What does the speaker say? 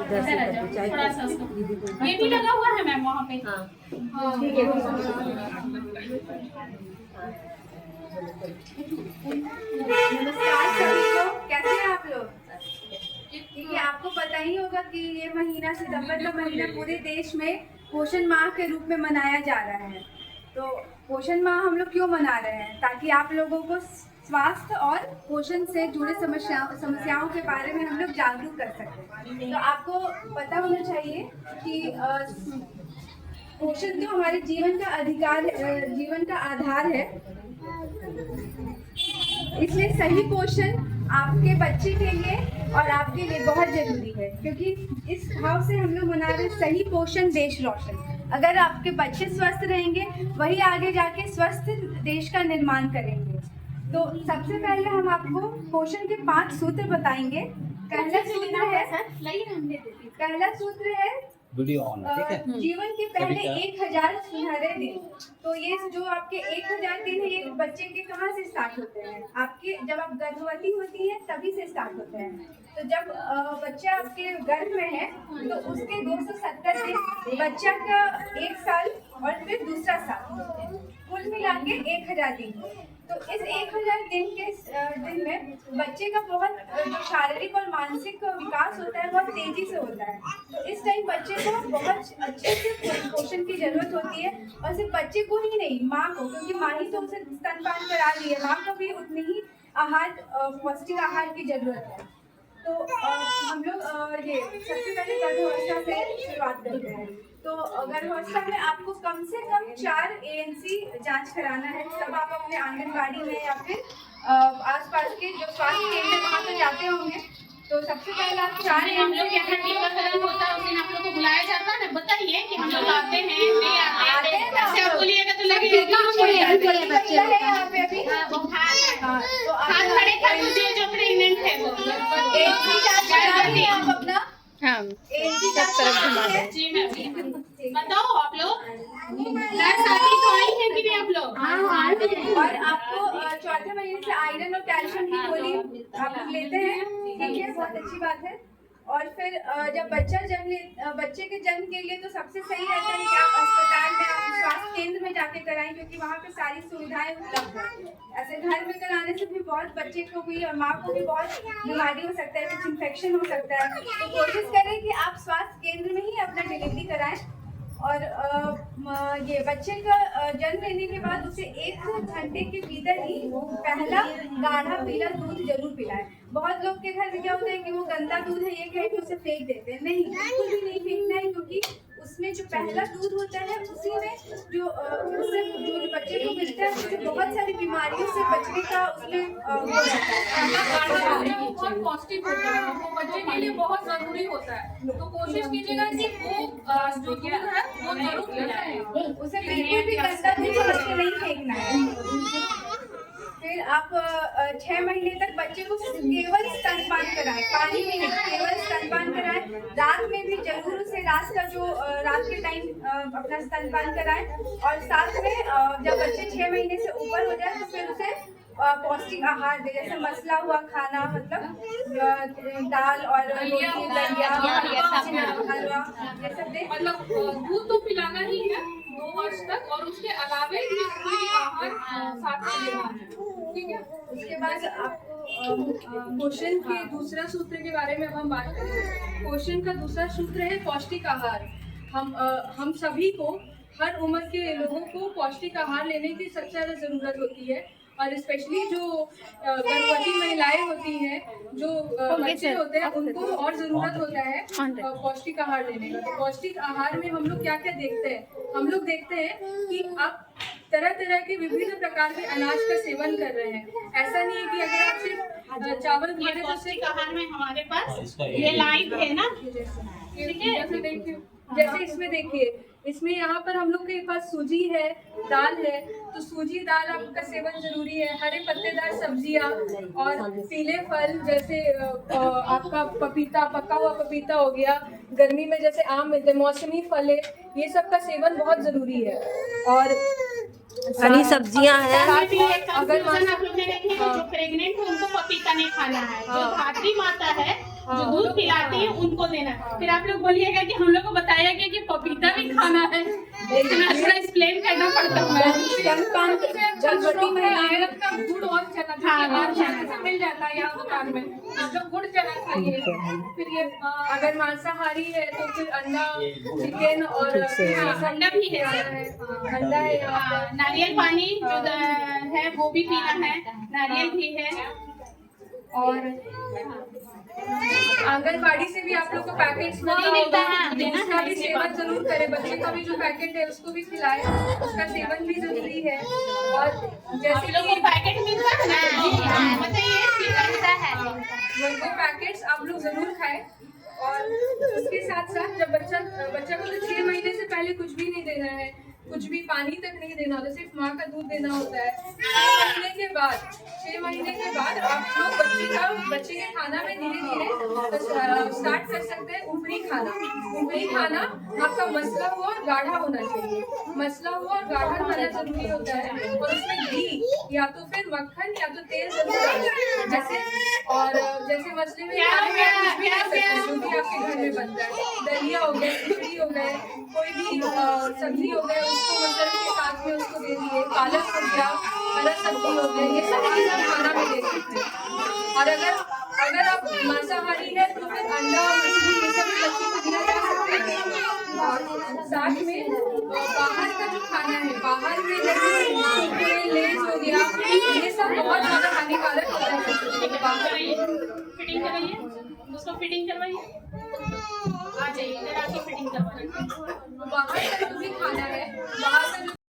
इधर आ जाओ थोड़ा सा उसको। ये भी लगा हुआ है मैम वहाँ पे। हाँ ठीक है। नमस्कार सभी को, कैसे हैं आप लोग? देखिए आपको पता ही होगा कि ये महीना सितंबर का महीना पूरे देश में पोषण माह के रूप में मनाया जा रहा है। तो पोषण माह हम लोग क्यों मना रहे हैं? ताकि आप लोगों को स्वास्थ्य और पोषण से जुड़े समस्याओं के बारे में हम लोग जागरूक कर सकें। तो आपको पता होना चाहिए कि पोषण तो हमारे जीवन का आधार है। इसलिए सही पोषण आपके बच्चे के लिए और आपके लिए बहुत जरूरी है, क्योंकि इस भाव से हम लोग मना रहे सही पोषण देश रोशन। अगर आपके बच्चे स्वस्थ रहेंगे वही आगे जाके स्वस्थ देश का निर्माण करेंगे। तो सबसे पहले हम आपको पोषण के 5 सूत्र बताएंगे। पहला सूत्र है वीडियो ऑन है, ठीक है। जीवन के पहले 1000 सुनहरे दिन। तो ये जो आपके 1000 दिन है, ये बच्चे के कहाँ से स्टार्ट होते हैं? आपके जब आप गर्भवती होती हैं तभी से स्टार्ट होते हैं। तो जब बच्चा आपके गर्भ में है तो उसके 270 दिन, बच्चा का 1 साल और फिर दूसरा साल, कुल मिला के 1000 दिन। तो इस 1000 दिन में बच्चे का बहुत जो शारीरिक और मानसिक विकास होता है बहुत तेजी से होता है। तो इस टाइम बच्चे को बहुत अच्छे से पोषण की जरूरत होती है, और सिर्फ बच्चे को ही नहीं, माँ को, क्योंकि माँ ही तो उसे स्तनपान करा रही है, माँ को भी उतनी ही पौष्टिक आहार की जरूरत है। तो हम लोग ये सबसे पहले गर्भावस्था से शुरुआत करते हैं। तो गर्भावस्था में आपको कम से कम 4 ANC जांच कराना है। तब आप अपने आंगनबाड़ी में या फिर आसपास के जो स्वास्थ्य केंद्र वहाँ तो जाते होंगे। तो सबसे पहले आप 4 हम लोग यहाँ टीकाकरण होता है उस दिन आप लोग को बुलाया जाता है ना, बताइए कि हम लोग आते हैं नहीं आते हैं। जैसे आप बोलिएगा तो लगेगा बच्चे है यहाँ पे अभी तो हाथ खड़े कर दीजिए जो प्रेग्नेंट है वो आप अपना जी मैम। बताओ आप लोग शादी तो आई है कि नहीं आप लोग? और आपको 4थे महीने से आयरन और कैल्शियम की गोली आप लोग लेते हैं, ठीक है, बहुत अच्छी बात है। और फिर जब बच्चे के जन्म के लिए तो सबसे सही रहता है कि आप अस्पताल में, आप स्वास्थ्य केंद्र में जाके कराएं, क्योंकि वहाँ पे सारी सुविधाएं उपलब्ध हैं। ऐसे घर में कराने से भी बहुत बच्चे को भी और माँ को भी बहुत बीमारी हो सकता है, कुछ इन्फेक्शन हो सकता है। तो कोशिश करें कि आप स्वास्थ्य केंद्र में ही अपना डिलीवरी कराएं। और ये बच्चे का जन्म लेने के बाद उसे 1 घंटे के भीतर ही पहला गाढ़ा पीला दूध जरूर पिलाएं। बहुत लोग के घर में क्या होता है कि वो गंदा दूध है ये कह के उसे फेंक देते हैं। नहीं, बिल्कुल भी नहीं फेंकना है, क्योंकि उसमें जो पहला दूध होता है उसी में जो बच्चे को मिलता है उससे बहुत सारी बीमारियों से बचने का उसमें हो जाता है। बहुत पौष्टिक होता है, वो बच्चे के लिए बहुत जरूरी होता है। तो कोशिश कीजिएगा कि वो जो दूध है वो जरूर पिलाएं, उसे बिल्कुल भी गंदा दूध समझ के नहीं फेंकना है। फिर आप 6 महीने तक बच्चे को केवल स्तनपान कराएं, पानी में नहीं, केवल स्तनपान कराएं। रात में भी जरूर उसे रात के टाइम अपना स्तनपान कराएं। और साथ में जब बच्चे 6 महीने से ऊपर हो जाए तो फिर उसे पौष्टिक आहार दे, जैसे मसला हुआ खाना, मतलब दाल और रोटी, दलिया, हलवा, ये सब दे। मतलब दूध तो पिलाना ही है 2 वर्ष तक, और उसके अलावे भी कोई आहार साथ में लेना है, ठीक है। उसके बाद आपको पोषण के दूसरा सूत्र के बारे में अब हम बात करेंगे। पोषण का दूसरा सूत्र है पौष्टिक आहार। हम सभी को, हर उम्र के लोगों को पौष्टिक आहार लेने की सबसे ज़्यादा ज़रूरत होती है, और स्पेशली जो गर्भवती महिलाएं होती हैं, जो बच्चे होते हैं, उनको और ज़रूरत होता है पौष्टिक आहार लेने का। तो पौष्टिक आहार में हम लोग क्या क्या देखते हैं? हम लोग देखते हैं कि आप तरह तरह के विभिन्न प्रकार के अनाज का सेवन कर रहे हैं। ऐसा नहीं है कि अगर आप सिर्फ चावल खा रहे तो पौष्टिक आहार में हमारे पास ये लाइव है ना, ठीक है। जैसे इसमें देखिए, इसमें यहाँ पर हम लोग के पास सूजी है, दाल है, तो सूजी दाल आपका सेवन जरूरी है। हरे पत्तेदार सब्जियाँ और पीले फल, जैसे आपका पपीता, पका हुआ पपीता हो गया, गर्मी में जैसे आम मिलते, मौसमी फल है, ये सब का सेवन बहुत जरूरी है। और हरी सब्जियां हैं। अगर आप लोग ने देखी तो जो प्रेग्नेंट है उनको पपीता नहीं खाना है, जो धात्री माता है जो दूध पिलाती है उनको देना। फिर आप लोग बोलिएगा कि हम लोग को बताया गया कि पपीता भी खाना है, लेकिन थोड़ा एक्सप्लेन करना पड़ता है। स्तनपान गर्भवती महिलाएं आयरन का गुड़ और चना हर चना से मिल जाता है यहाँ दुकान में, तो गुड़ चना खाइए। फिर ये अगर मांसाहारी है तो फिर अंडा, चिकन और अंडा भी है, अंडा है यहाँ हाँ, पे। नारियल पानी जो है वो भी पीना है, नारियल भी है। और आंगनबाड़ी से भी आप लोग को पैकेट्स मिलता नहीं मिलता होगा, है, देना उसका है, भी इसके सेवन बाद। जरूर करें। बच्चे का भी जो पैकेट है उसको भी खिलाएं, उसका सेवन भी जरूरी है। और आप जैसे लोग को कि पैकेट मिलता है ना, बताइए मिलता है। वो पैकेट्स आप लोग जरूर खाएं। और उसके साथ साथ जब बच्चा को तो 6 महीने से पहले कुछ भी नहीं देना है, कुछ भी पानी तक नहीं देना होता, सिर्फ माँ का दूध देना होता है। 6 महीने के बाद आप लोग बच्चे के खाना में धीरे धीरे स्टार्ट कर सकते हैं ऊपरी खाना। ऊपरी खाना आपका मसला हुआ और गाढ़ा होना चाहिए, मसला हुआ और गाढ़ा खाना जरूरी होता है। और उसमें घी या तो फिर मक्खन या तो तेल जरूर डालें। जैसे मछली में जो भी आपके घर में बनता है, दलिया हो गया, खिचड़ी हो गए, कोई भी सब्जी हो गए, उसको मटर के साथ में उसको दे दिए। पालक हो गया, हरा सब्जी हो गया, ये सब चीज़ आप खाना में दे सकते हैं। और अगर आप मांसाहारी है तो फिर अंडा और मछली ये सब भी बच्चे को दिया जा सकता है। और साथ में बाहर का जो खाना है, बाहर में जैसे कुरकुरे, लेज हो गया, ये सब बहुत ज़्यादा हानिकारक होता है। फिटिंग कराइए, उसको फिटिंग करवाइए, आ जाइए इधर आके फिटिंग करवाइए। बाहर का जो भी खाना है